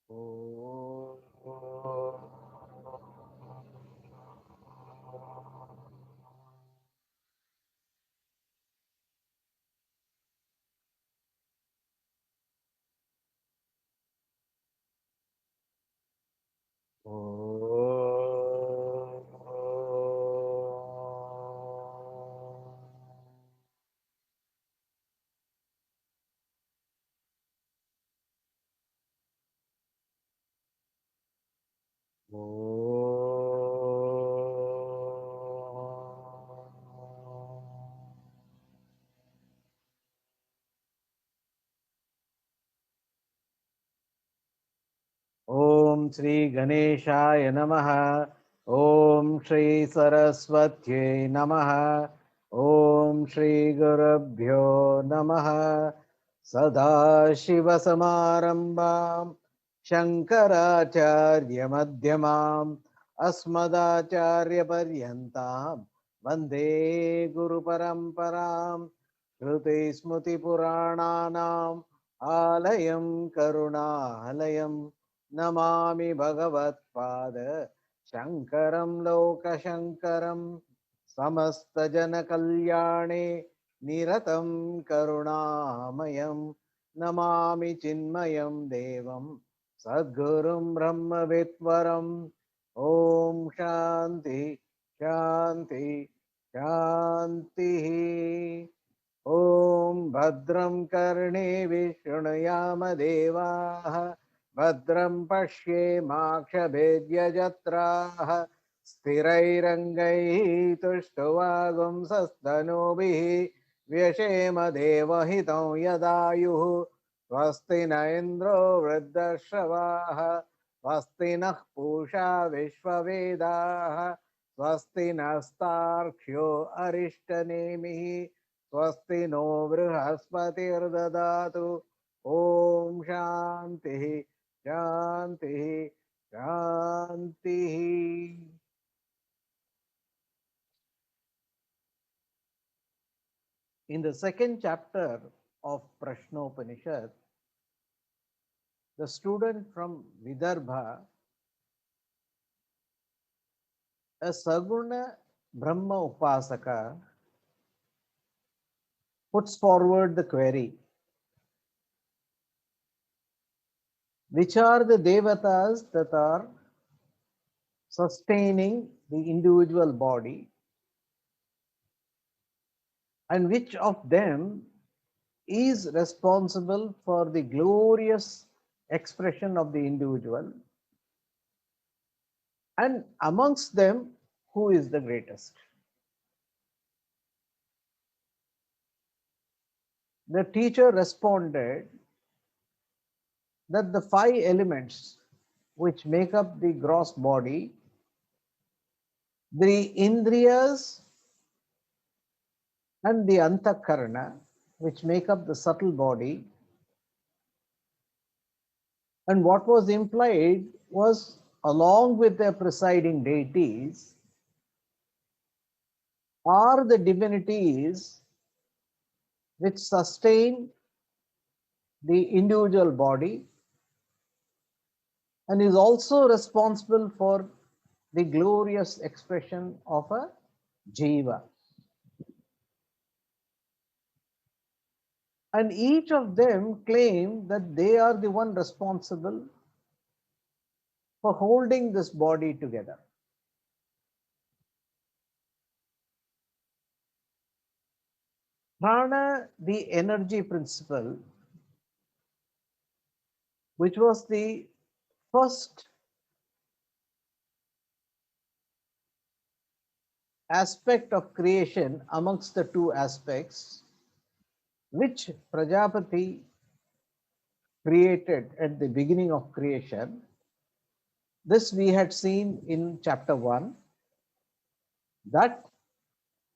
Om Shri Ganeshaya Namaha. Om Shri Saraswatyai Namaha. Om Shri Gurubhyo Namaha. Sadashivasamarambam Shankaracharya Madhyamam Asmadacharya Paryantam Vande Guru Paramparam Shruti Smriti Purananam Alayam Karunalayam Namami Bhagavad-pada Shankaram Lokashankaram Samasta Jana Kalyane Niratam Karunamayam Namami Chinmayam Devam Sadgurum Brahma Vitvaram Om Shanti Shanti Shanti Om Bhadram Karne Vishunayama Devaha Bhadram Pashye Makshabedya Jatraha Sthirairangai Tushtavagum Sastanobihi Vyashema Devahitam Yadayuhu Swasti na Indro Vriddashavaha Swasti nah Pusha Vishwavedaha Swasti nastarkshyo Arishtanemihi स्वस्ति नो बृहस्पतिर्ददातु ओम शांति शांति शांति. In the second chapter of Prashnopanishad, the student from Vidarbha, a Saguna Brahma Upasaka, puts forward the query: which are the devatas that are sustaining the individual body, and which of them is responsible for the glorious expression of the individual, and amongst them, who is the greatest? The teacher responded that the five elements which make up the gross body, the indriyas and the antakarana, which make up the subtle body, and what was implied was, along with their presiding deities, are the divinities which sustain the individual body and is also responsible for the glorious expression of a jiva. And each of them claim that they are the one responsible for holding this body together. Prana, the energy principle, which was the first aspect of creation amongst the two aspects, which Prajapati created at the beginning of creation. This we had seen in chapter 1, that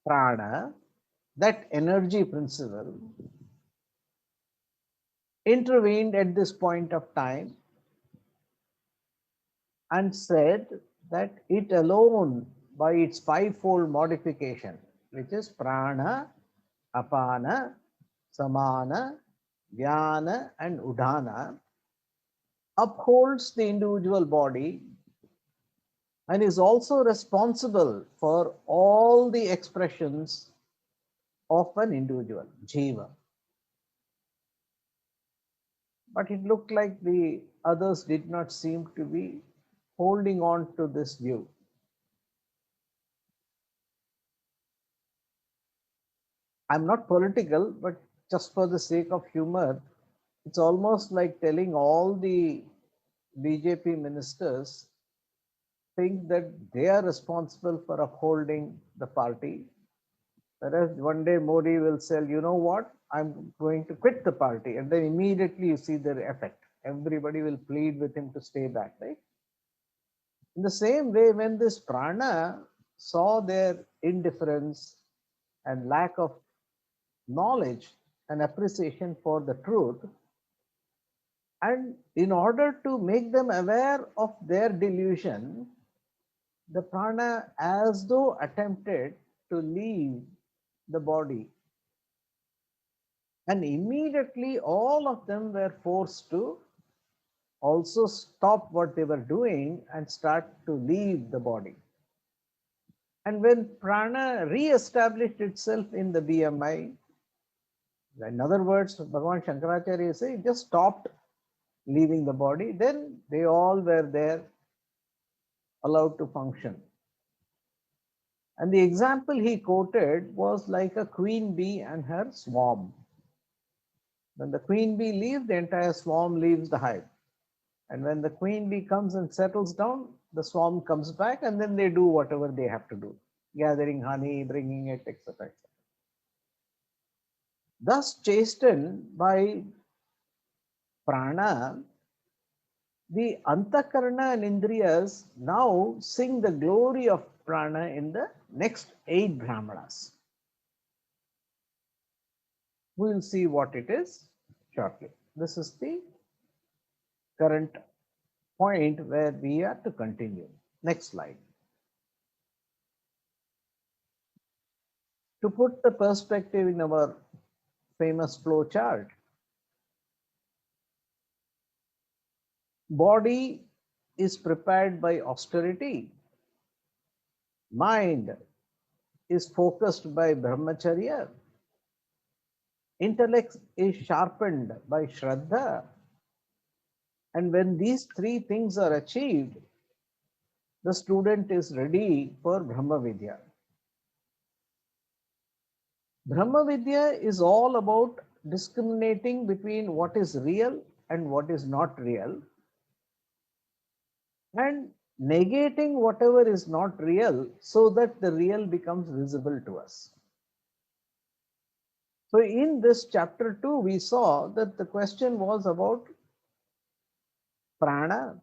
prana, that energy principle, intervened at this point of time and said that it alone, by its fivefold modification, which is prana, apana, samana, vyana, and udana, upholds the individual body and is also responsible for all the expressions of an individual, jiva. But it looked like the others did not seem to be holding on to this view. I'm not political, but just for the sake of humor, it's almost like telling all the BJP ministers think that they are responsible for upholding the party. Whereas one day Modi will say, you know what, I'm going to quit the party. And then immediately you see the effect. Everybody will plead with him to stay back, right? In the same way, when this prana saw their indifference and lack of knowledge and appreciation for the truth, and in order to make them aware of their delusion, the prana as though attempted to leave the body, and immediately all of them were forced to also stop what they were doing and start to leave the body. And when prana re-established itself in the BMI, in other words, Bhagavan Shankaracharya say, it just stopped leaving the body, then they all were there allowed to function. And the example he quoted was like a queen bee and her swarm. When the queen bee leaves, the entire swarm leaves the hive. And when the queen bee comes and settles down, the swarm comes back and then they do whatever they have to do, gathering honey, bringing it, etc. Thus, chastened by prana, the antakarana and indriyas now sing the glory of prana in the next 8 brahmanas. We will see what it is shortly. This is the current point where we are to continue. Next slide. To put the perspective in our famous flow chart, body is prepared by austerity, mind is focused by brahmacharya, intellect is sharpened by shraddha, and when these three things are achieved, the student is ready for Brahma Vidya. Brahma Vidya is all about discriminating between what is real and what is not real, and negating whatever is not real so that the real becomes visible to us. So in this chapter 2, we saw that the question was about prana,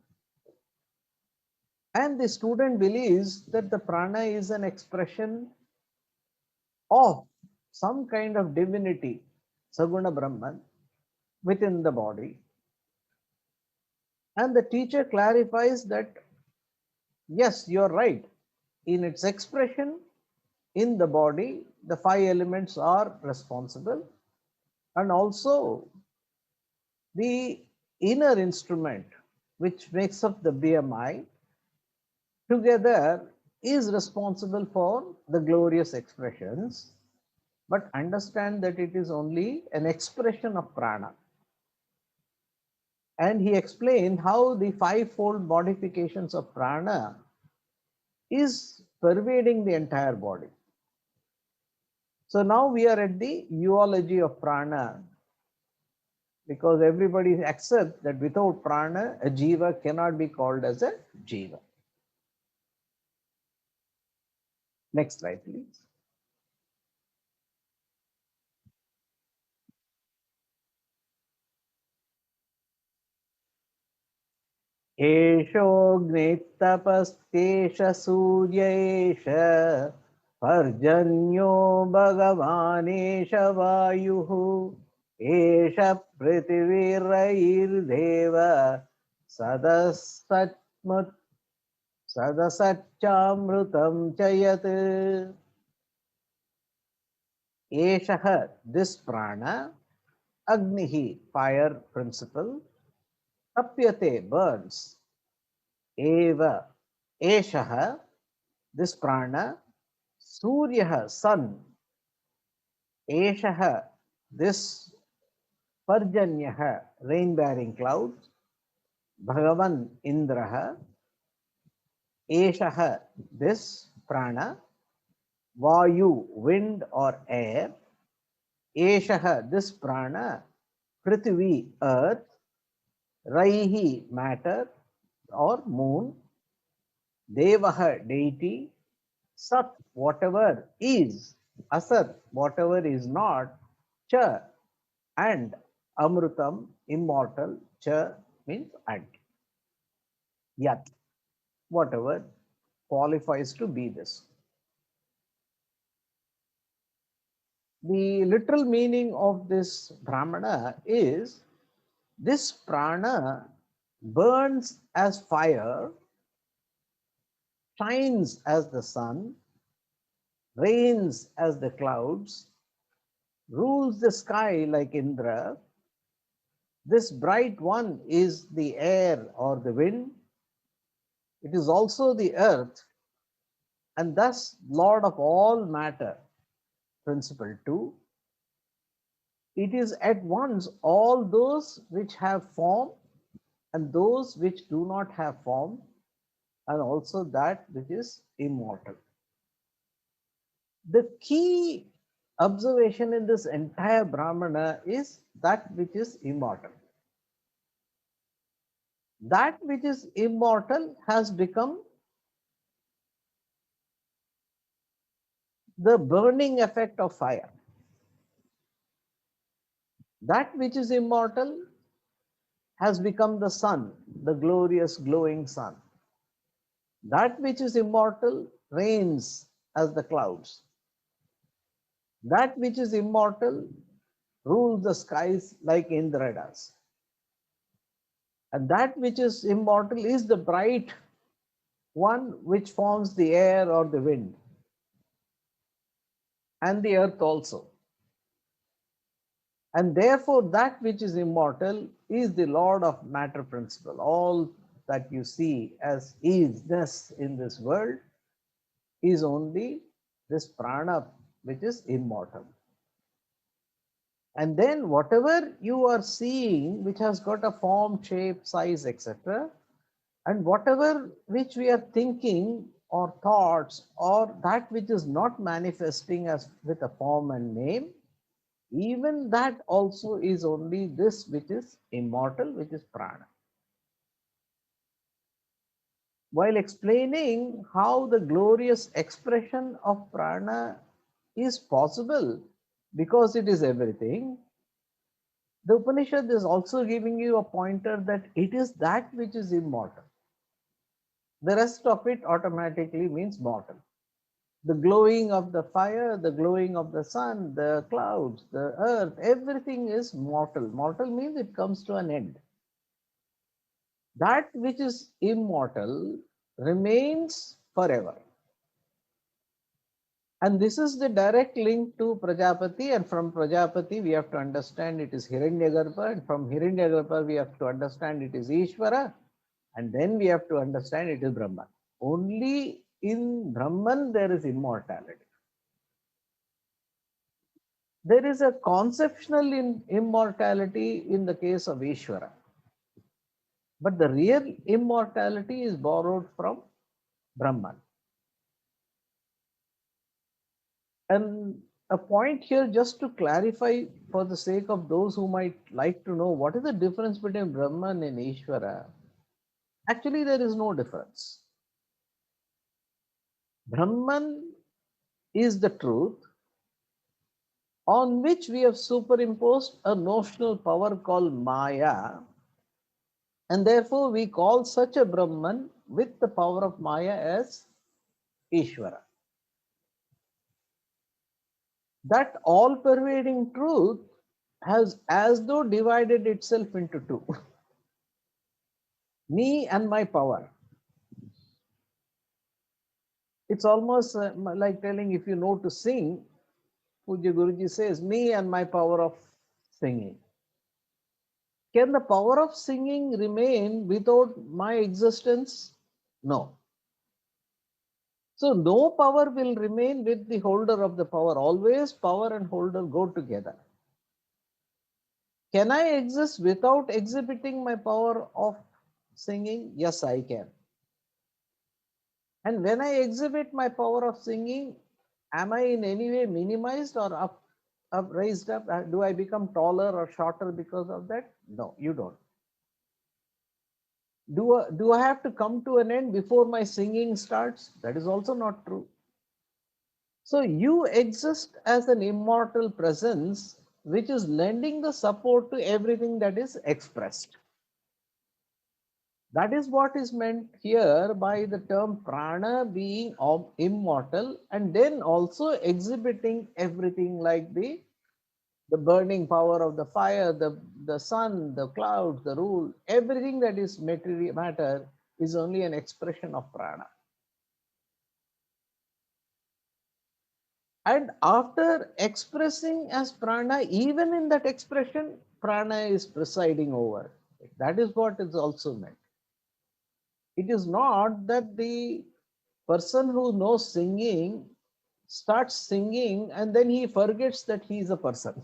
and the student believes that the prana is an expression of some kind of divinity, Saguna Brahman, within the body. And the teacher clarifies that yes, you're right. In its expression in the body, the 5 elements are responsible, and also the inner instrument, which makes up the BMI, together is responsible for the glorious expressions. But understand that it is only an expression of prana. And he explained how the 5-fold modifications of prana is pervading the entire body. So now we are at the eulogy of prana, because everybody accepts that without prana, a jiva cannot be called as a jiva. Next slide, please. एषोऽग्निस्तपस्तेष सूर्य एष पर्जन्यो भगवानेष वायुः एष पृथिवीरैर्देव सदसच्चामृतं च यत् एषः, this prana, agnihi, fire principle, tapyate, burns, eva, eshaha, this prana, suryaha, sun, eshaha, this parjanyaha, rain bearing clouds, bhagavan, indraha, eshaha, this prana, vayu, wind or air, eshaha, this prana, prithvi, earth, raihi, matter or moon, devaha, deity, sat, whatever is, asat, whatever is not, cha, and amrutam, immortal, cha means and, yat, whatever qualifies to be this. The literal meaning of this Brahmana is this prana burns as fire, shines as the sun, reigns as the clouds, rules the sky like Indra. This bright one is the air or the wind. It is also the earth, and thus Lord of all matter, principle 2. It is at once all those which have form and those which do not have form, and also that which is immortal. The key observation in this entire Brahmana is that which is immortal. That which is immortal has become the burning effect of fire. That which is immortal has become the sun, the glorious glowing sun. That which is immortal reigns as the clouds. That which is immortal rules the skies like Indra does. And that which is immortal is the bright one which forms the air or the wind and the earth also. And therefore, that which is immortal is the Lord of matter principle. All that you see as isness in this world is only this prana which is immortal. And then whatever you are seeing which has got a form, shape, size, etc., and whatever which we are thinking or thoughts or that which is not manifesting as with a form and name, even that also is only this which is immortal, which is prana. While explaining how the glorious expression of prana is possible because it is everything, the Upanishad is also giving you a pointer that it is that which is immortal. The rest of it automatically means mortal. The glowing of the fire, the glowing of the sun, the clouds, the earth, everything is mortal. Mortal means it comes to an end. That which is immortal remains forever. And this is the direct link to Prajapati, and from Prajapati we have to understand it is Hiranyagarbha, and from Hiranyagarbha we have to understand it is Ishvara, and then we have to understand it is Brahman. Only in Brahman there is immortality. There is a conceptual immortality in the case of Ishvara, but the real immortality is borrowed from Brahman. And a point here, just to clarify for the sake of those who might like to know what is the difference between Brahman and Ishvara. Actually, there is no difference. Brahman is the truth on which we have superimposed a notional power called Maya, and therefore we call such a Brahman with the power of Maya as Ishvara. That all-pervading truth has as though divided itself into two. Me and my power. It's almost like telling if you know to sing, Puja Guruji says, me and my power of singing. Can the power of singing remain without my existence? No. So no power will remain with the holder of the power. Always power and holder go together. Can I exist without exhibiting my power of singing? Yes, I can. And when I exhibit my power of singing, am I in any way minimized or up raised up? Do I become taller or shorter because of that? No, you don't. Do I have to come to an end before my singing starts? That is also not true. So you exist as an immortal presence which is lending the support to everything that is expressed. That is what is meant here by the term prana being immortal and then also exhibiting everything like the burning power of the fire, the sun, the clouds, the rule, everything that is material matter is only an expression of prana. And after expressing as prana, even in that expression, prana is presiding over. That is what is also meant. It is not that the person who knows singing starts singing and then he forgets that he is a person.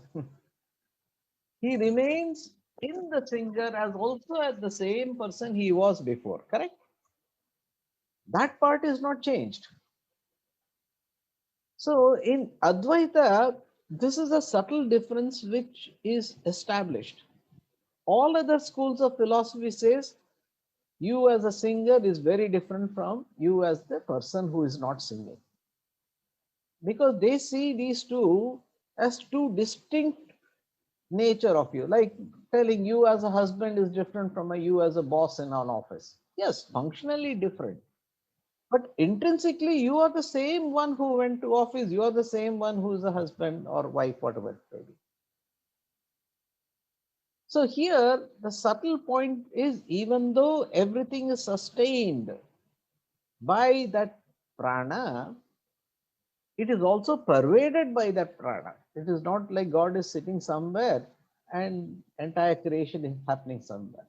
He remains in the singer as also as the same person he was before, correct? That part is not changed. So in Advaita, this is a subtle difference which is established. All other schools of philosophy says you as a singer is very different from you as the person who is not singing. Because they see these two as two distinct nature of you, like telling you as a husband is different from a you as a boss in an office. Yes, functionally different, but intrinsically you are the same one who went to office, you are the same one who is a husband or wife, whatever it may be. So here the subtle point is, even though everything is sustained by that prana, it is also pervaded by that prana. It is not like God is sitting somewhere and entire creation is happening somewhere.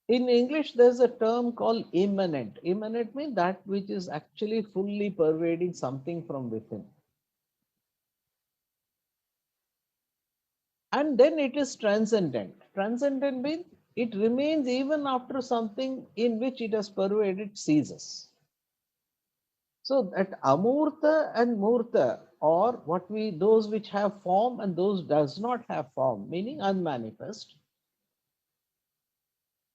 In English, there's a term called immanent. Immanent means that which is actually fully pervading something from within. And then it is transcendent. Transcendent means it remains even after something in which it has pervaded ceases. So that amurta and murta, or what we those which have form and those does not have form, meaning unmanifest.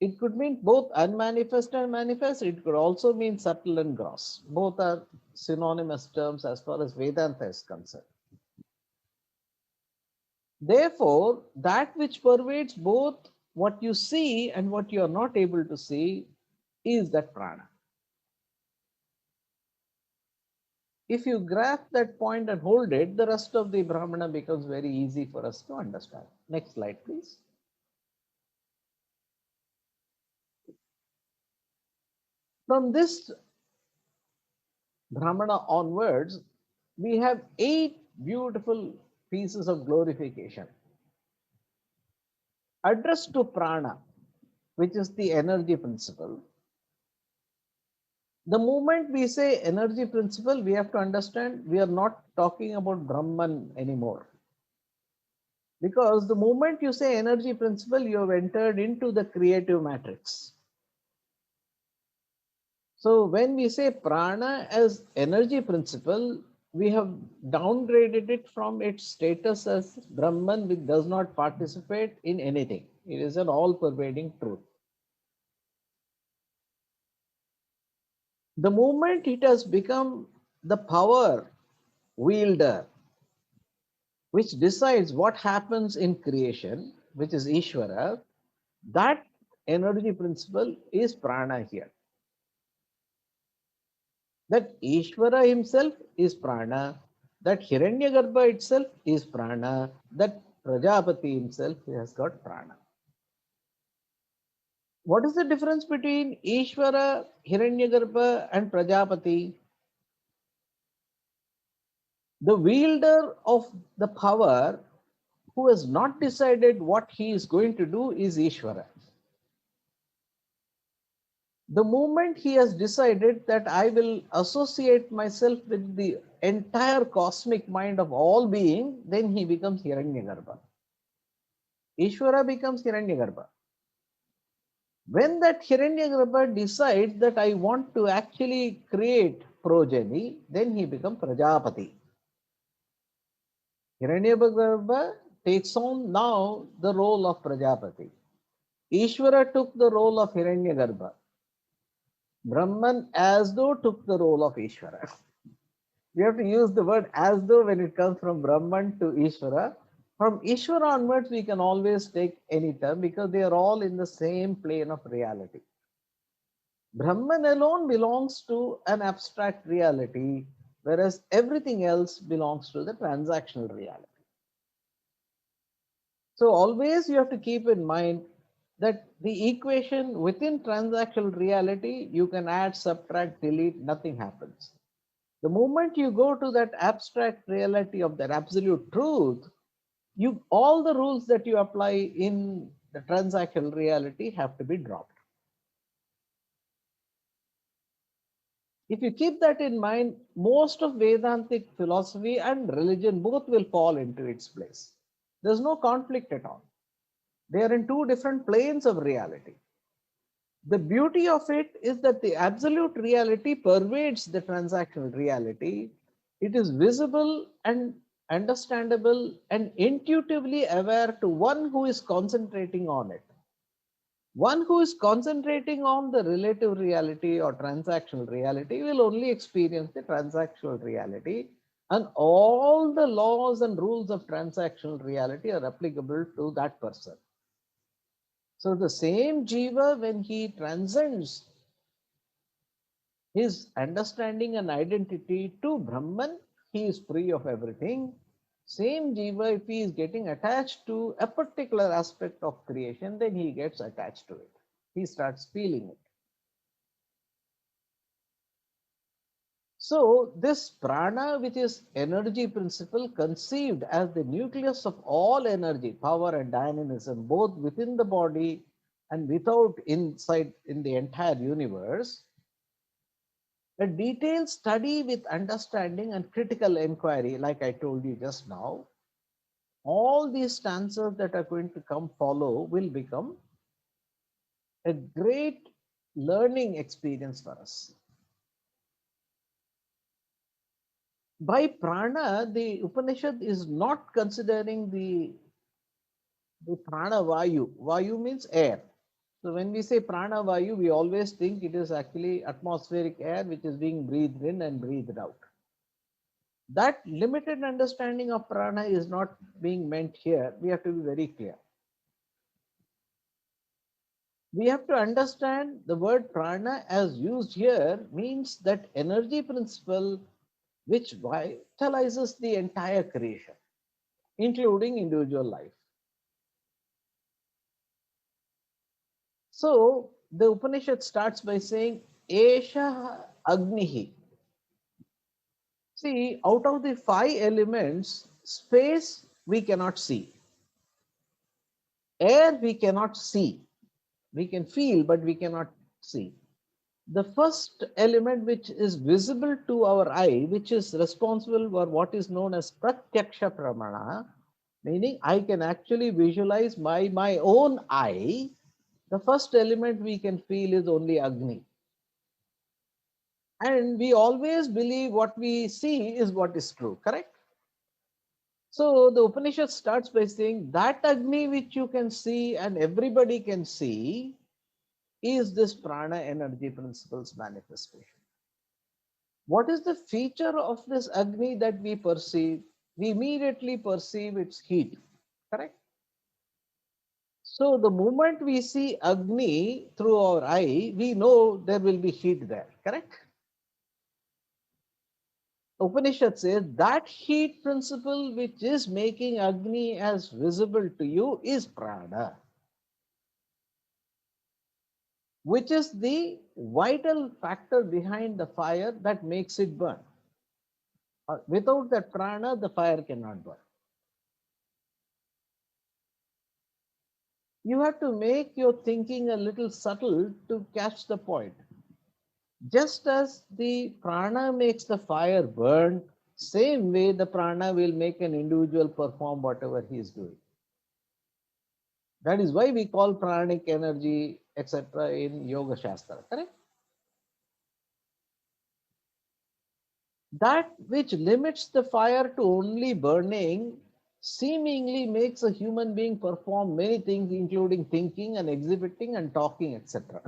It could mean both unmanifest and manifest. It could also mean subtle and gross. Both are synonymous terms as far as Vedanta is concerned. Therefore, that which pervades both what you see and what you are not able to see is that prana. If you grasp that point and hold it, the rest of the Brahmana becomes very easy for us to understand. Next slide, please. From this Brahmana onwards, we have 8 beautiful pieces of glorification addressed to prana, which is the energy principle. The moment we say energy principle, we have to understand we are not talking about Brahman anymore. Because the moment you say energy principle, you have entered into the creative matrix. So when we say prana as energy principle, we have downgraded it from its status as Brahman, which does not participate in anything. It is an all-pervading truth. The moment it has become the power wielder, which decides what happens in creation, which is Ishvara, that energy principle is prana here. That Ishvara himself is prana, that Hiranyagarbha itself is prana, that Prajapati himself has got prana. What is the difference between Ishvara, Hiranyagarbha and Prajapati? The wielder of the power who has not decided what he is going to do is Ishvara. The moment he has decided that I will associate myself with the entire cosmic mind of all being, then he becomes Hiranyagarbha. Ishvara becomes Hiranyagarbha. When that Hiranyagarbha decides that I want to actually create progeny, then he becomes Prajapati. Hiranyagarbha takes on now the role of Prajapati. Ishvara took the role of Hiranyagarbha. Brahman as though took the role of Ishvara. We have to use the word as though when it comes from Brahman to Ishvara. From Ishvara onwards, we can always take any term because they are all in the same plane of reality. Brahman alone belongs to an abstract reality, whereas everything else belongs to the transactional reality. So always you have to keep in mind that the equation within transactional reality, you can add, subtract, delete, nothing happens. The moment you go to that abstract reality of that absolute truth, all the rules that you apply in the transactional reality have to be dropped. If you keep that in mind, most of Vedantic philosophy and religion both will fall into its place. There's no conflict at all. They are in two different planes of reality. The beauty of it is that the absolute reality pervades the transactional reality. It is visible and understandable and intuitively aware to one who is concentrating on it. One who is concentrating on the relative reality or transactional reality will only experience the transactional reality, and all the laws and rules of transactional reality are applicable to that person. So the same jiva, when he transcends his understanding and identity to Brahman, he is free of everything. Same jiva, if he is getting attached to a particular aspect of creation, then he gets attached to it. He starts feeling it. So this prana, which is energy principle, conceived as the nucleus of all energy, power and dynamism, both within the body and without, inside in the entire universe, a detailed study with understanding and critical inquiry, like I told you just now, all these stanzas that are going to come follow will become a great learning experience for us. By prana, the Upanishad is not considering the prana vayu. Vayu means air. So when we say prana vayu, we always think it is actually atmospheric air which is being breathed in and breathed out. That limited understanding of prana is not being meant here. We have to be very clear. We have to understand the word prana as used here means that energy principle which vitalizes the entire creation, including individual life. So the Upanishad starts by saying, Esha Agnihi. See, out of the 5 elements, space we cannot see, air we cannot see, we can feel, but we cannot see. The first element which is visible to our eye, which is responsible for what is known as Pratyaksha Pramana, meaning I can actually visualize my own eye. The first element we can feel is only Agni. And we always believe what we see is what is true, correct? So the Upanishad starts by saying that Agni which you can see and everybody can see is this prana energy principle's manifestation. What is the feature of this Agni that we perceive? We immediately perceive its heat, correct? So the moment we see Agni through our eye, we know there will be heat there, correct? Upanishad says that heat principle which is making Agni as visible to you is prana, which is the vital factor behind the fire that makes it burn. Without that prana, the fire cannot burn. You have to make your thinking a little subtle to catch the point. Just as the prana makes the fire burn, same way the prana will make an individual perform whatever he is doing. That is why we call pranic energy, etc., in Yoga Shastra, correct? That which limits the fire to only burning seemingly makes a human being perform many things, including thinking and exhibiting and talking, etc.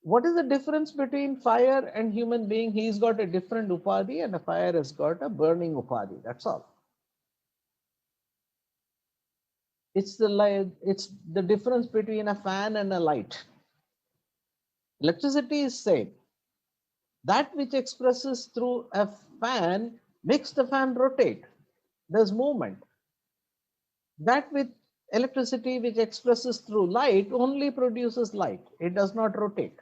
What is the difference between fire and human being? He's got a different upadhi and a fire has got a burning upadhi. That's all. It's the light, it's the difference between a fan and a light. Electricity is same. That which expresses through a fan makes the fan rotate. There's movement. That with electricity which expresses through light only produces light. It does not rotate.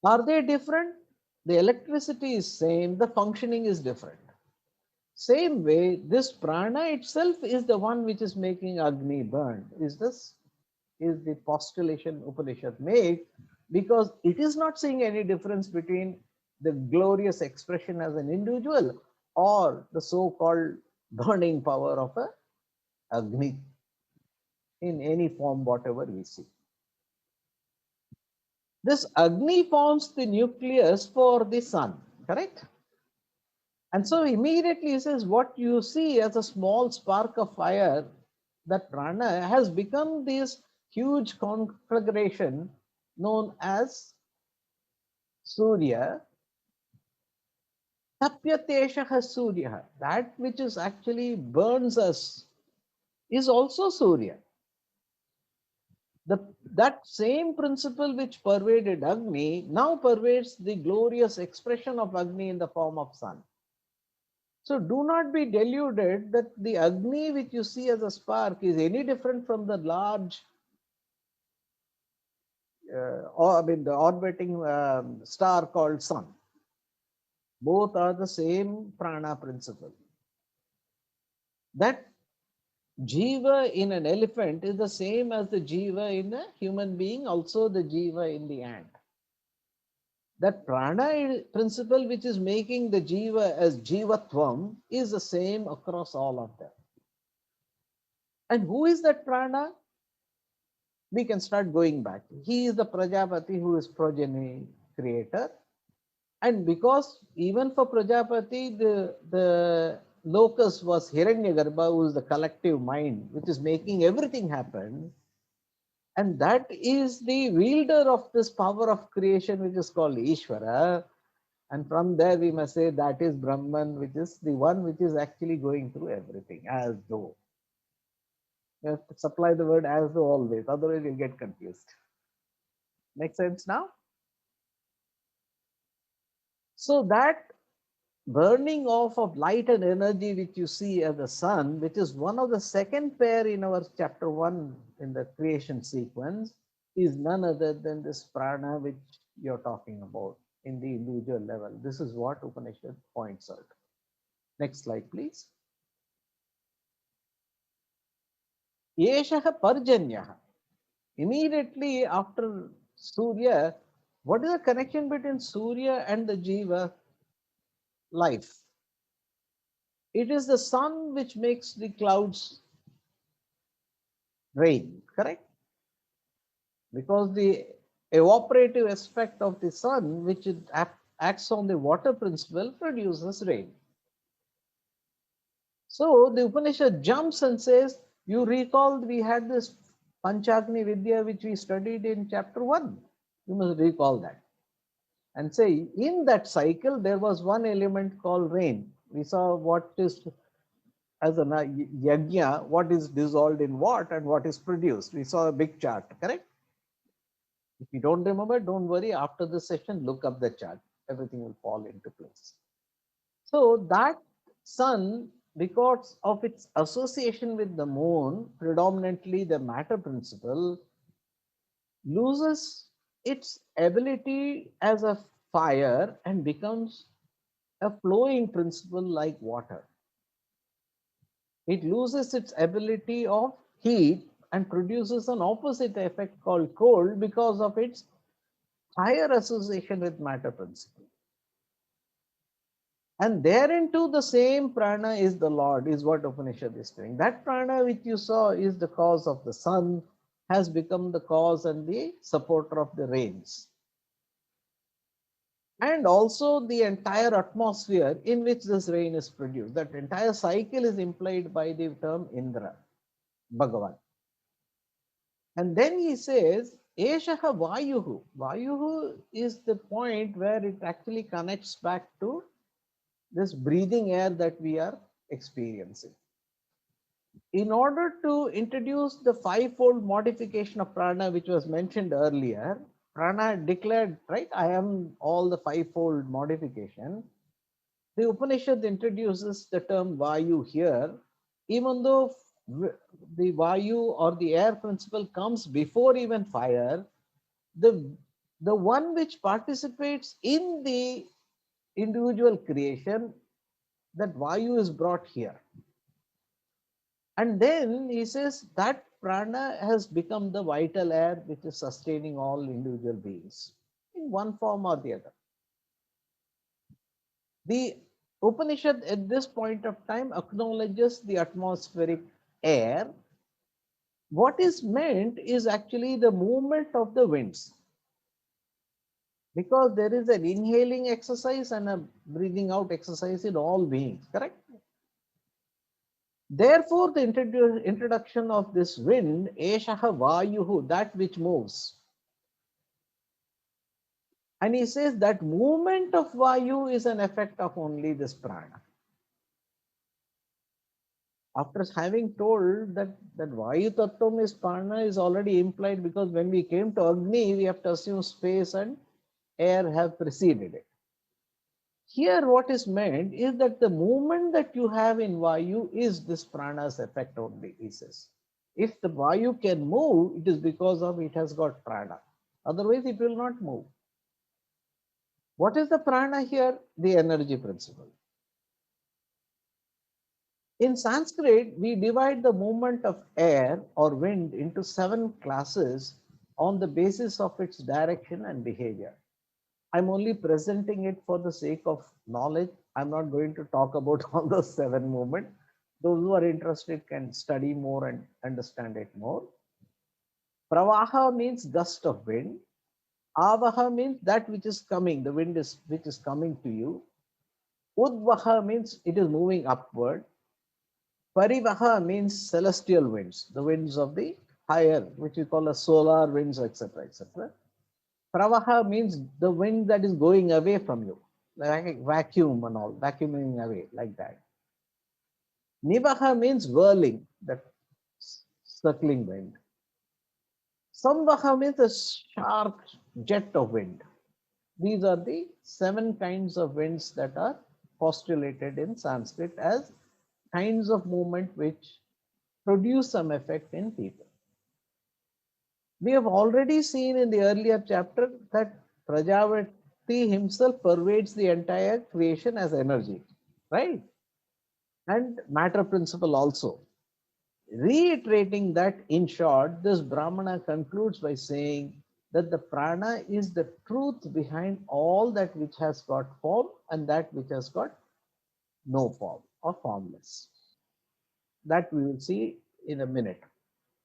Are they different? The electricity is same, the functioning is different. Same way, this prana itself is the one which is making Agni burn. Is the postulation Upanishad make, because it is not seeing any difference between the glorious expression as an individual or the so-called burning power of a Agni in any form, whatever we see. This Agni forms the nucleus for the sun, correct? And so immediately he says, what you see as a small spark of fire, that prana has become this huge conflagration known as Surya. Tapyateshaha Surya, that which is actually burns us, is also Surya. That same principle which pervaded Agni now pervades the glorious expression of Agni in the form of sun. So do not be deluded that the Agni which you see as a spark is any different from the large, or I mean the orbiting star called sun. Both are the same prana principle. That jiva in an elephant is the same as the jiva in a human being, also the jiva in the ant. That prana principle which is making the jiva as jivatvam is the same across all of them. And who is that prana? We can start going back. He is the Prajapati who is progeny creator. And because even for Prajapati, the locus was Hiranyagarbha, who is the collective mind, which is making everything happen. And that is the wielder of this power of creation, which is called Ishvara. And from there, we must say that is Brahman, which is the one which is actually going through everything, as though. You have to supply the word as though always, otherwise you'll get confused. Make sense now? So that burning off of light and energy which you see as the sun, which is one of the second pair in our chapter 1 in the creation sequence, is none other than this prana which you're talking about in the individual level. This is what Upanishad points out. Next slide, please. Yeshaha Parjanyaha. Immediately after Surya, what is the connection between Surya and the Jiva life? It is the sun which makes the clouds rain, correct? Because the evaporative aspect of the sun, which it acts on the water principle, produces rain. So the Upanishad jumps and says, you recall we had this Panchagni Vidya which we studied in chapter 1. You must recall that. And say, in that cycle, there was one element called rain. We saw what is, as a yajna, what is dissolved in what and what is produced. We saw a big chart, correct? If you don't remember, don't worry. After this session, look up the chart. Everything will fall into place. So that sun, because of its association with the moon, predominantly the matter principle, loses its ability as a fire and becomes a flowing principle like water. It loses its ability of heat and produces an opposite effect called cold because of its higher association with matter principle. And therein too the same prana is the Lord, is what Upanishad is doing. That prana which you saw is the cause of the sun, has become the cause and the supporter of the rains. And also the entire atmosphere in which this rain is produced. That entire cycle is implied by the term Indra, Bhagavan. And then he says, Eshaha Vayuhu. Vayuhu is the point where it actually connects back to this breathing air that we are experiencing. In order to introduce the fivefold modification of prana, which was mentioned earlier, prana declared, right, I am all the fivefold modification. The Upanishad introduces the term Vayu here, even though the Vayu or the air principle comes before even fire, the, the one which participates in the individual creation, that Vayu is brought here. And then he says that prana has become the vital air which is sustaining all individual beings in one form or the other. The Upanishad at this point of time acknowledges the atmospheric air. What is meant is actually the movement of the winds, because there is an inhaling exercise and a breathing out exercise in all beings, correct? Therefore, the introduction of this wind, Eshaha Vayuhu, that which moves. And he says that movement of Vayu is an effect of only this prana. After having told that Vayu Tattvam is prana is already implied, because when we came to Agni, we have to assume space and air have preceded it. Here what is meant is that the movement that you have in Vayu is this prana's effect only, he says. If the Vayu can move, it is because of it has got prana. Otherwise, it will not move. What is the prana here? The energy principle. In Sanskrit, we divide the movement of air or wind into 7 classes on the basis of its direction and behavior. I'm only presenting it for the sake of knowledge. I'm not going to talk about all those 7 movements. Those who are interested can study more and understand it more. Pravaha means gust of wind. Avaha means that which is coming, the wind is which is coming to you. Udvaha means it is moving upward. Parivaha means celestial winds, the winds of the higher, which we call as solar winds, etc., etc. Pravaha means the wind that is going away from you, like vacuum and all, vacuuming away, like that. Nivaha means whirling, that circling wind. Samvaha means a sharp jet of wind. These are the 7 kinds of winds that are postulated in Sanskrit as kinds of movement which produce some effect in people. We have already seen in the earlier chapter that Prajapati himself pervades the entire creation as energy, right? And matter principle also. Reiterating that, in short, this Brahmana concludes by saying that the prana is the truth behind all that which has got form and that which has got no form or formless. That we will see in a minute.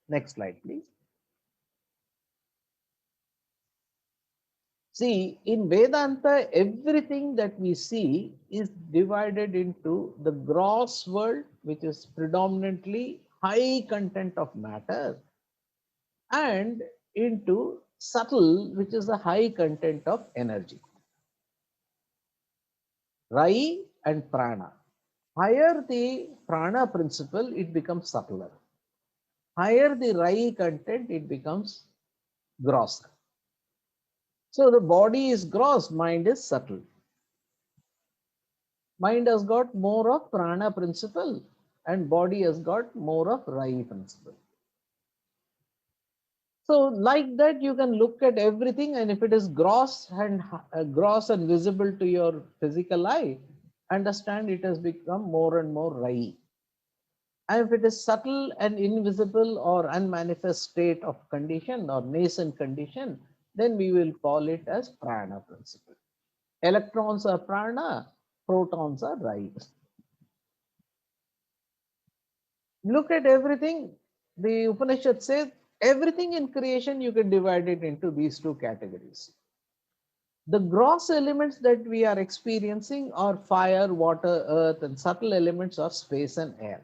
Next slide, please. See, in Vedanta, everything that we see is divided into the gross world, which is predominantly high content of matter, and into subtle, which is the high content of energy. Rai and prana. Higher the prana principle, it becomes subtler. Higher the Rai content, it becomes grosser. So the body is gross, mind is subtle. Mind has got more of prana principle and body has got more of Rai principle. So like that, you can look at everything, and if it is gross and visible to your physical eye, understand it has become more and more Rai. And if it is subtle and invisible or unmanifest state of condition or nascent condition, then we will call it as prana principle. Electrons are prana, protons are right. Look at everything. The Upanishad says everything in creation you can divide it into these two categories. The gross elements that we are experiencing are fire, water, earth, and subtle elements are space and air.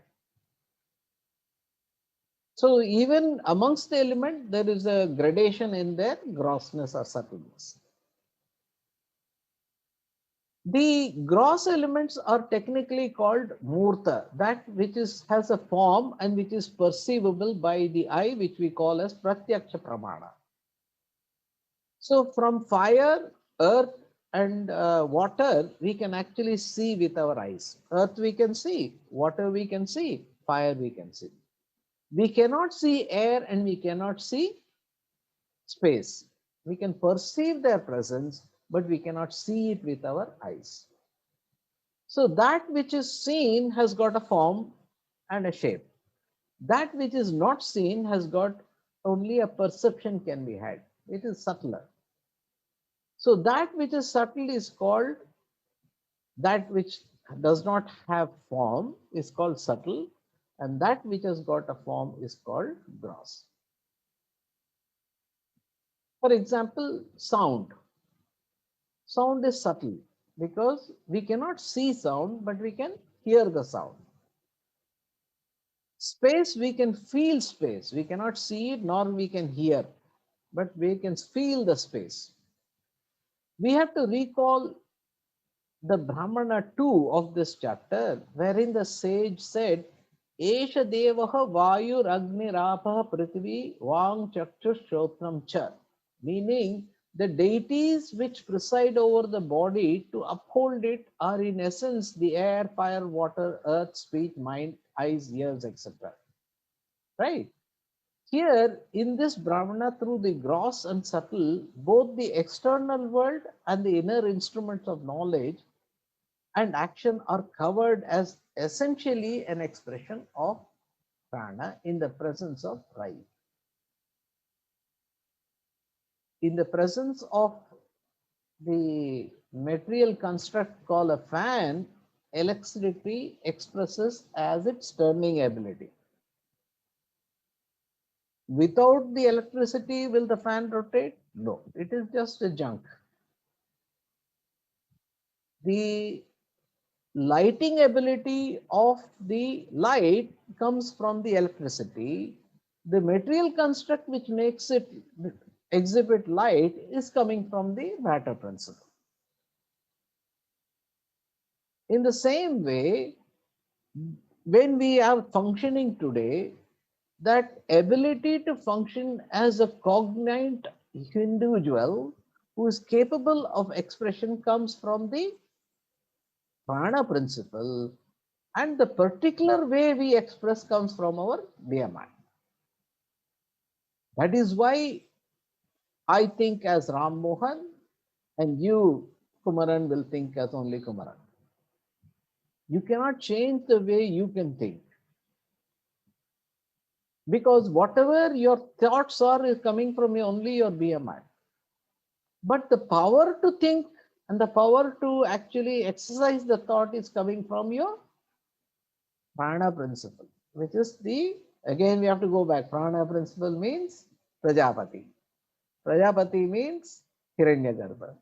So even amongst the element, there is a gradation in their grossness or subtleness. The gross elements are technically called murta, that which has a form and which is perceivable by the eye, which we call as pratyaksha pramana. So from fire, earth, and water, we can actually see with our eyes. Earth we can see, water we can see, fire we can see. We cannot see air and we cannot see space. We can perceive their presence, but we cannot see it with our eyes. So that which is seen has got a form and a shape. That which is not seen has got only a perception can be had. It is subtler. So that which is subtle is called, that which does not have form is called subtle, and that which has got a form is called gross. For example, sound. Sound is subtle because we cannot see sound, but we can hear the sound. Space, we can feel space. We cannot see it nor we can hear, but we can feel the space. We have to recall the Brahmana 2 of this chapter, wherein the sage said, Esha Devaha Vayur Agni Rapaha Prithvi Vang Chakshus Shotram Cha, meaning the deities which preside over the body to uphold it are in essence the air, fire, water, earth, speech, mind, eyes, ears, etc. Right? Here in this Brahmana, through the gross and subtle, both the external world and the inner instruments of knowledge and action are covered as essentially an expression of prana in the presence of right. In the presence of the material construct called a fan, electricity expresses as its turning ability. Without the electricity, will the fan rotate? No, it is just a junk. The lighting ability of the light comes from the electricity. The material construct which makes it exhibit light is coming from the matter principle. In the same way, when we are functioning today, that ability to function as a cognate individual who is capable of expression comes from the prana principle, and the particular way we express comes from our BMI. That is why I think as Ram Mohan and you, Kumaran, will think as only Kumaran. You cannot change the way you can think, because whatever your thoughts are is coming from only your BMI. But the power to think and the power to actually exercise the thought is coming from your prana principle, which is the, again we have to go back. Prana principle means Prajapati. Prajapati means Hiranyagarbha.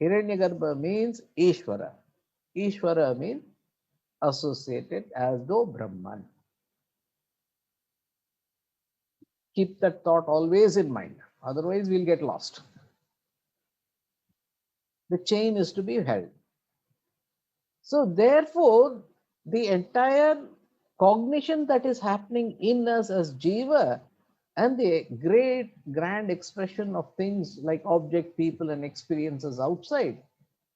Hiranyagarbha means Ishvara. Ishvara means associated as though Brahman. Keep that thought always in mind, otherwise we'll get lost. The chain is to be held. So therefore, the entire cognition that is happening in us as Jiva and the great grand expression of things like object, people, and experiences outside,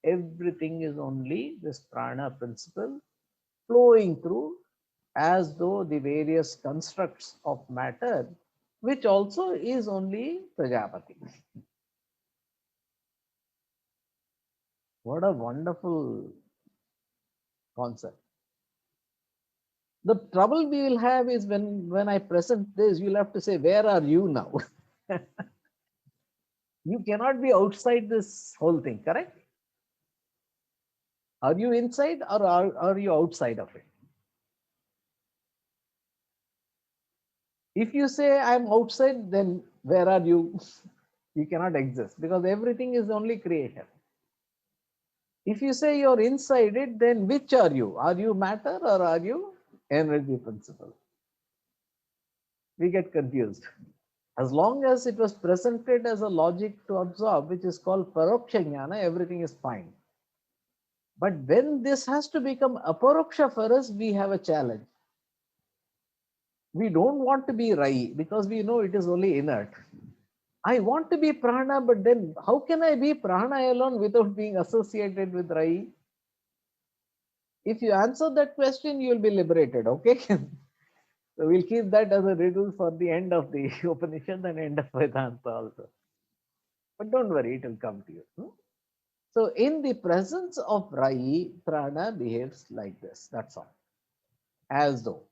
everything is only this prana principle flowing through as though the various constructs of matter, which also is only Prajapati. What a wonderful concept. The trouble we will have is when I present this, you'll have to say, where are you now? You cannot be outside this whole thing, correct? Are you inside or are you outside of it? If you say I'm outside, then where are you? You cannot exist because everything is only creation. If you say you're inside it, then which are you? Are you matter or are you energy principle? We get confused. As long as it was presented as a logic to absorb, which is called paroksha jnana, everything is fine. But when this has to become aparoksha for us, we have a challenge. We don't want to be Rai because we know it is only inert. I want to be prana, but then how can I be prana alone without being associated with Rai? If you answer that question, you'll be liberated, okay? So we'll keep that as a riddle for the end of the Upanishad and end of Vedanta also. But don't worry, it will come to you. So in the presence of Rai, prana behaves like this. That's all. As though.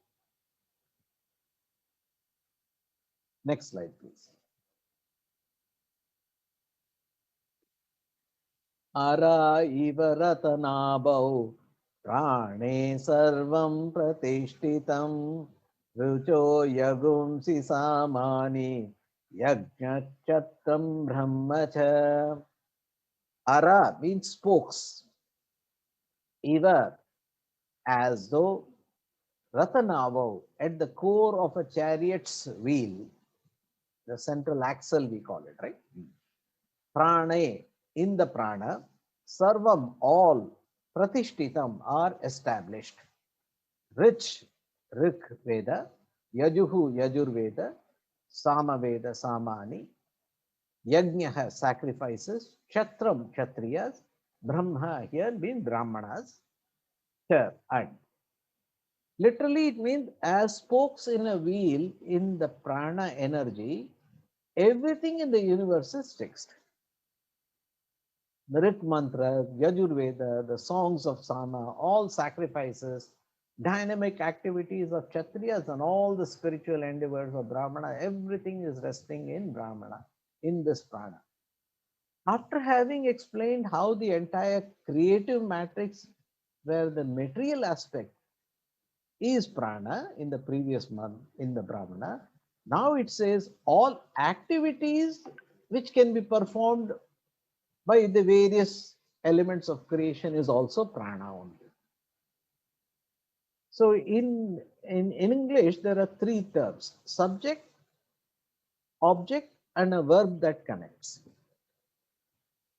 Next slide, please. Ara iva ratanabhau prane sarvam pratishtitam rucho yagumsi samani yajna chatram brahmacha. Ara means spokes. Eva, as though Ratanavav, at the core of a chariot's wheel, the central axle we call it, right? Prane, in the prana, sarvam, all, pratishtitam, are established. Rich, Rik Veda, Yajuhu, Yajurveda, Samaveda, Samani, Yajnaha, sacrifices, Kshatram, Kshatriyas, Brahma here means Brahmanas, and literally, it means as spokes in a wheel in the prana energy, everything in the universe is fixed. The Rit Mantra, Yajurveda, the songs of Sama, all sacrifices, dynamic activities of Kshatriyas, and all the spiritual endeavors of Brahmana, everything is resting in Brahmana, in this prana. After having explained how the entire creative matrix, where the material aspect is prana in the previous month in the Brahmana. Now it says all activities which can be performed by the various elements of creation is also prana only. So in English, there are three terms: subject, object, and a verb that connects.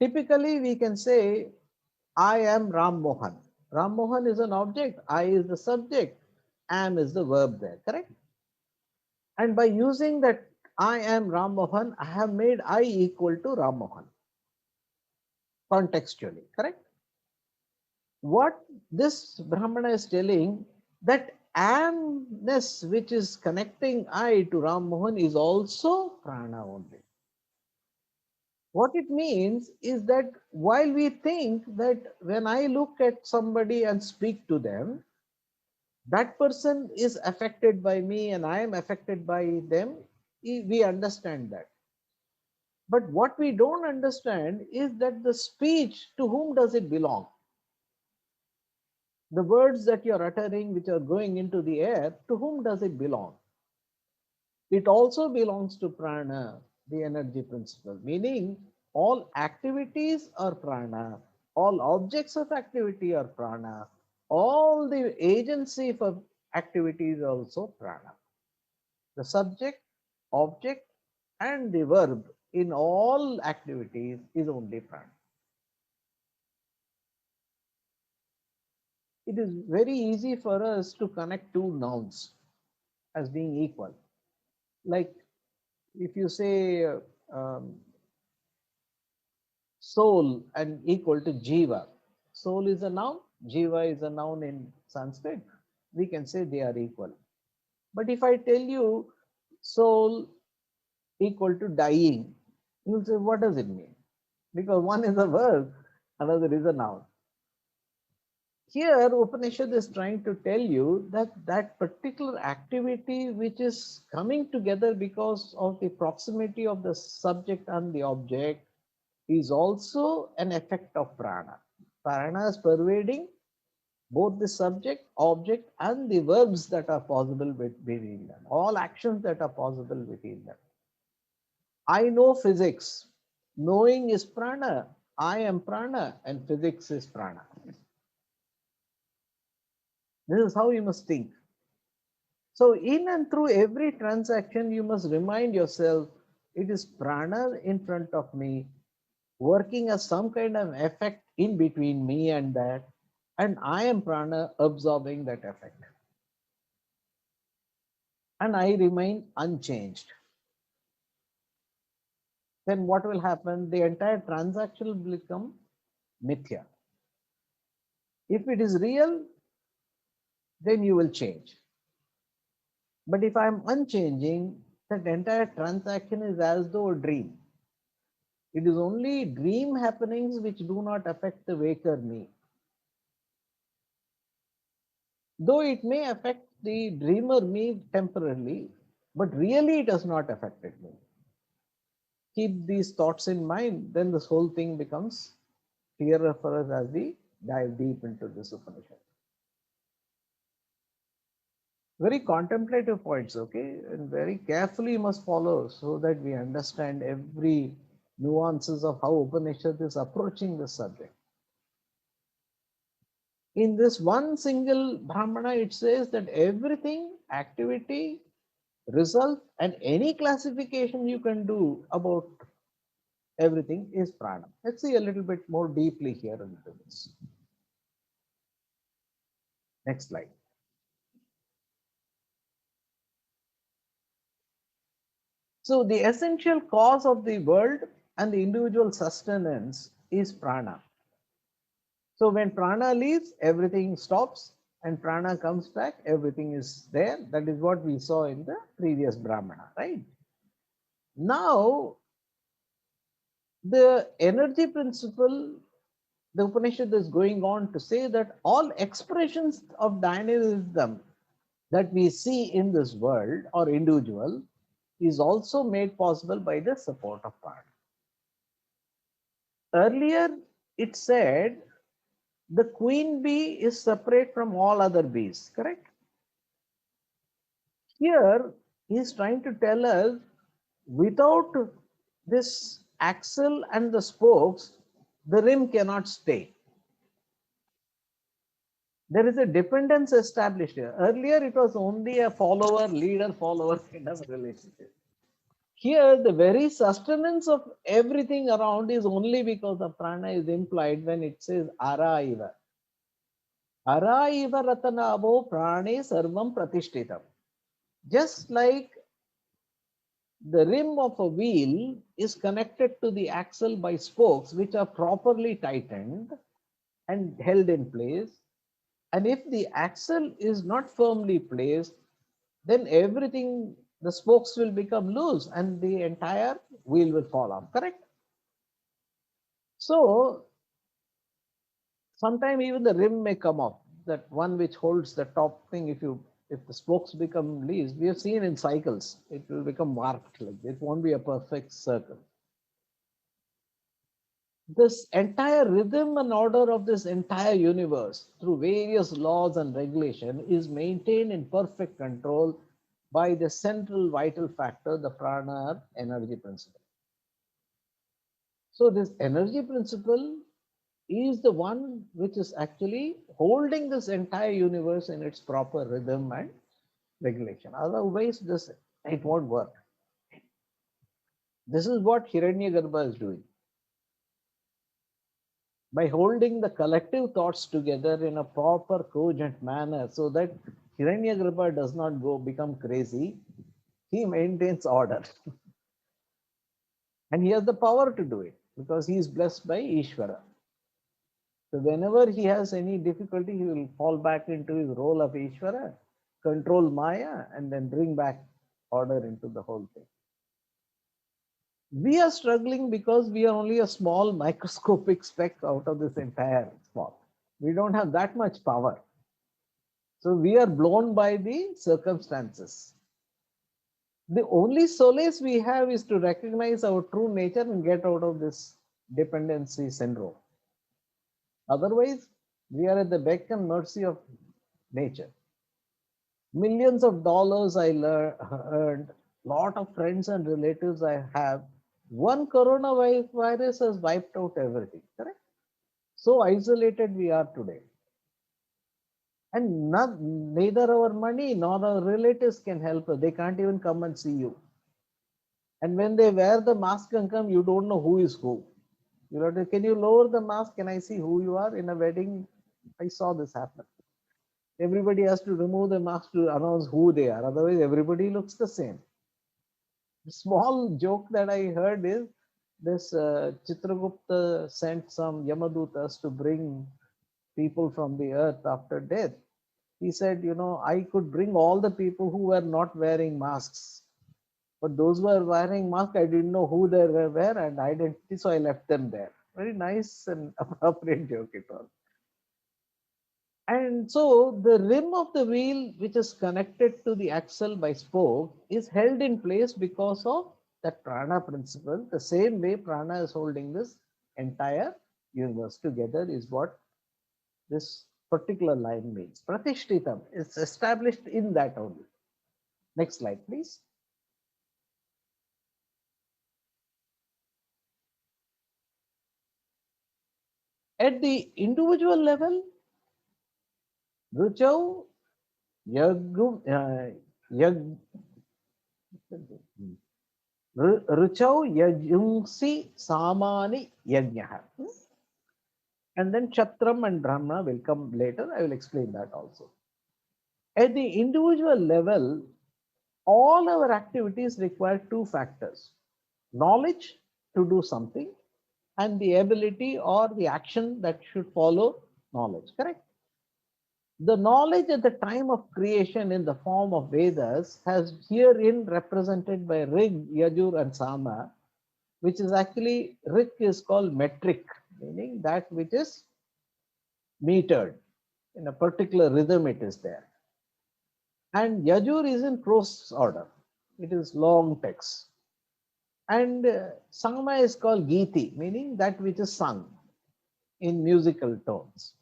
Typically, we can say, I am Ram Mohan. Ram Mohan is an object, I is the subject, am is the verb there, correct? And by using that I am Ram Mohan, I have made I equal to Ram Mohan contextually, correct? What this Brahmana is telling, that amness which is connecting I to Ram Mohan is also prana only. What it means is that while we think that when I look at somebody and speak to them, that person is affected by me and I am affected by them, we understand that. But what we don't understand is that the speech, to whom does it belong? The words that you're uttering, which are going into the air, to whom does it belong? It also belongs to prana, the energy principle, meaning all activities are prana, all objects of activity are prana, all the agency for activity is also prana. The subject, object, and the verb in all activities is only prana. It is very easy for us to connect two nouns as being equal. Like if you say um, soul and equal to jiva, soul is a noun, jiva is a noun in Sanskrit, we can say they are equal. But if I tell you soul equal to dying, you'll say, what does it mean? Because one is a verb, another is a noun. Here, Upanishad is trying to tell you that that particular activity which is coming together because of the proximity of the subject and the object is also an effect of prana. Prana is pervading both the subject, object, and the verbs that are possible between them, all actions that are possible between them. I know physics. Knowing is prana. I am prana, and physics is prana. This is how you must think. So, in and through every transaction, you must remind yourself it is prana in front of me, working as some kind of effect in between me and that, and I am prana absorbing that effect. And I remain unchanged. Then what will happen? The entire transaction will become mithya. If it is real, then you will change. But if I am unchanging, that entire transaction is as though a dream. It is only dream happenings which do not affect the waker me. Though it may affect the dreamer me temporarily, but really it has not affected me. Keep these thoughts in mind, then this whole thing becomes clearer for us as we dive deep into this Upanishad. Very contemplative points, okay, and very carefully must follow so that we understand every nuances of how Upanishad is approaching this subject. In this one single Brahmana, it says that everything, activity, result, and any classification you can do about everything is prana. Let's see a little bit more deeply here into this. Next slide. So the essential cause of the world and the individual sustenance is prana. So when prana leaves, everything stops, and prana comes back, everything is there. That is what we saw in the previous Brahmana, right? Now, the energy principle, the Upanishad is going on to say that all expressions of dynamism that we see in this world or individual is also made possible by the support of prana. Earlier, it said the queen bee is separate from all other bees, correct? Here, he is trying to tell us without this axle and the spokes, the rim cannot stay. There is a dependence established here. Earlier, it was only a follower, leader, follower kind of relationship. Here, the very sustenance of everything around is only because the prana is implied when it says ara iva. Ara iva ratanavo prane sarvam pratishthitam. Just like the rim of a wheel is connected to the axle by spokes which are properly tightened and held in place. And if the axle is not firmly placed, then everything, the spokes will become loose and the entire wheel will fall off, correct? So, sometime even the rim may come off, that one which holds the top thing, if the spokes become loose, we have seen in cycles, it will become warped, like it won't be a perfect circle. This entire rhythm and order of this entire universe through various laws and regulation is maintained in perfect control by the central vital factor, the prana energy principle. So this energy principle is the one which is actually holding this entire universe in its proper rhythm and regulation. Otherwise, it won't work. This is what Hiranyagarbha is doing. By holding the collective thoughts together in a proper cogent manner so that Hiranyagarbha does not go become crazy, he maintains order. And he has the power to do it because he is blessed by Ishvara. So whenever he has any difficulty, he will fall back into his role of Ishvara, control Maya, and then bring back order into the whole thing. We are struggling because we are only a small microscopic speck out of this entire small. We don't have that much power. So we are blown by the circumstances. The only solace we have is to recognize our true nature and get out of this dependency syndrome. Otherwise, we are at the beck and mercy of nature. Millions of dollars I earned, lot of friends and relatives I have. One coronavirus has wiped out everything, correct? So isolated we are today. And neither our money nor our relatives can help us. They can't even come and see you. And when they wear the mask and come, you don't know who is who. You know, can you lower the mask? Can I see who you are? In a wedding, I saw this happen. Everybody has to remove the mask to announce who they are. Otherwise, everybody looks the same. The small joke that I heard is this Chitragupta sent some Yamadutas to bring people from the earth after death. He said, you know, I could bring all the people who were not wearing masks. But those who were wearing masks, I didn't know who they were and identity, so I left them there. Very nice and appropriate joke it was. And so the rim of the wheel, which is connected to the axle by spoke, is held in place because of that prana principle. The same way prana is holding this entire universe together is what this particular line means. Pratishtitam is established in that only. Next slide, please. At the individual level, Ruchau Yagum Yag Ruchau Yajungsi Samani Yajnaha. And then Chatram and Brahma will come later. I will explain that also. At the individual level, all our activities require two factors: knowledge to do something and the ability or the action that should follow knowledge, correct? The knowledge at the time of creation in the form of Vedas has herein represented by Rig, Yajur and Sama, which is actually, Rig is called metric, meaning that which is metered. In a particular rhythm it is there. And Yajur is in prose order. It is long text. And Sama is called Giti, meaning that which is sung in musical tones.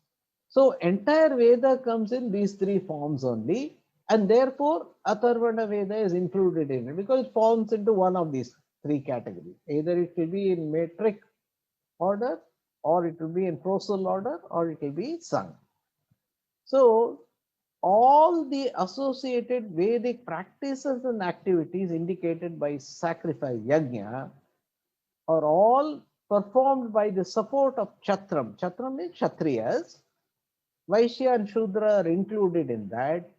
So entire Veda comes in these three forms only, and therefore Atharvana Veda is included in it because it falls into one of these three categories. Either it will be in metric order, or it will be in prosal order, or it will be sung. So all the associated Vedic practices and activities indicated by sacrifice, yajna, are all performed by the support of Chatram. Chatram means Kshatriyas. Vaishya and Shudra are included in that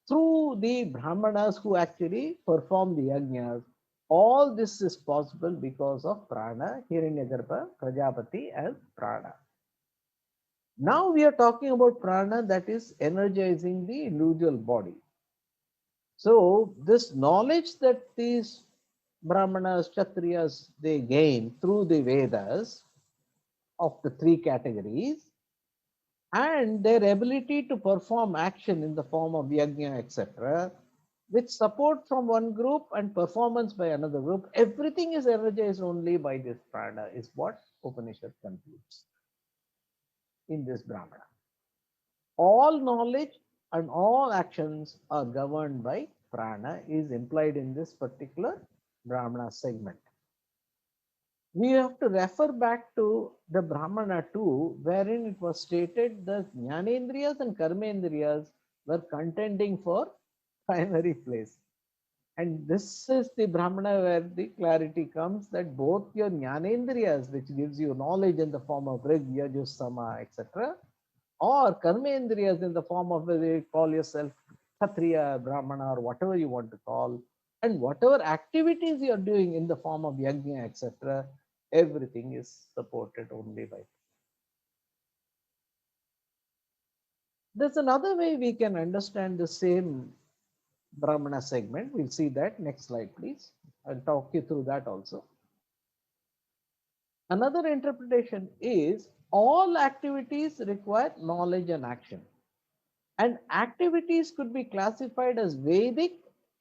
through the Brahmanas who actually perform the yajnas. All this is possible because of prana, Hiranyagarbha, Prajapati, and prana. Now we are talking about prana that is energizing the individual body. So this knowledge that these Brahmanas, Kshatriyas, they gain through the Vedas of the three categories, and their ability to perform action in the form of yajna, etc., with support from one group and performance by another group, everything is energized only by this prana, is what Upanishad concludes in this Brahmana. All knowledge and all actions are governed by prana, is implied in this particular Brahmana segment. We have to refer back to the Brahmana too, wherein it was stated that Jnanendriyas and Karmendriyas were contending for primary place. And this is the Brahmana where the clarity comes that both your Jnanendriyas, which gives you knowledge in the form of Rig, Yajus, Sama, etc., or Karmendriyas in the form of whether you call yourself Kshatriya, Brahmana, or whatever you want to call, and whatever activities you are doing in the form of Yajna, etc., everything is supported only by. There's another way we can understand the same Brahmana segment. We'll see that. Next slide, please. I'll talk you through that also. Another interpretation is all activities require knowledge and action. And activities could be classified as Vedic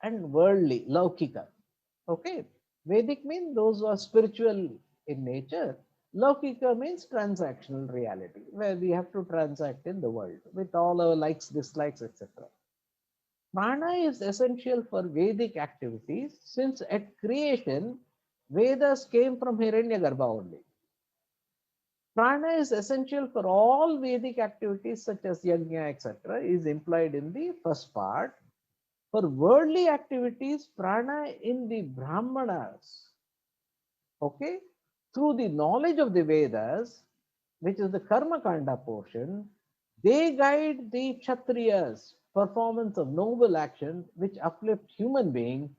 and worldly, Laukika. Okay. Vedic means those who are spiritual in nature. Laukika means transactional reality, where we have to transact in the world with all our likes, dislikes, etc. Prana is essential for Vedic activities since at creation, Vedas came from Hiranyagarbha only. Prana is essential for all Vedic activities such as yajna, etc., is implied in the first part. For worldly activities, prana in the Brahmanas, okay, through the knowledge of the Vedas, which is the Karma Kanda portion, they guide the Kshatriyas' performance of noble action which uplift human beings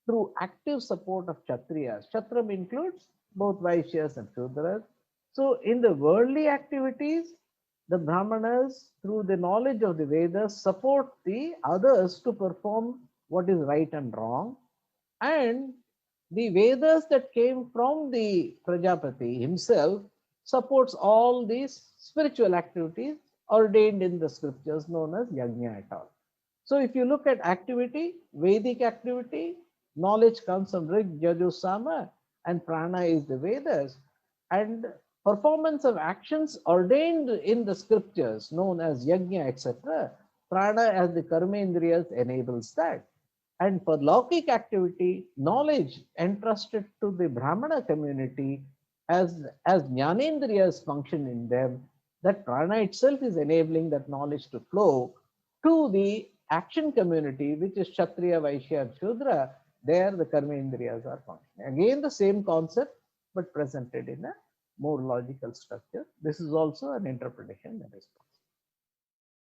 through active support of Kshatriyas. Kshatram includes both Vaishyas and Shudras. So, in the worldly activities, the Brahmanas, through the knowledge of the Vedas, support the others to perform what is right and wrong. And the Vedas that came from the Prajapati himself supports all these spiritual activities ordained in the scriptures known as yajna at all. So if you look at activity, Vedic activity, knowledge comes from Rig, Yajur, Sama, and Prana is the Vedas. And performance of actions ordained in the scriptures known as Yajna, etc. Prana as the Karmendriyas enables that. And for Laukic activity, knowledge entrusted to the Brahmana community as Jnanendriyas function in them, that prana itself is enabling that knowledge to flow to the action community, which is Kshatriya, Vaishya, and Shudra. There the Karma Indriyas are functioning. Again, the same concept, but presented in a more logical structure. This is also an interpretation that is possible.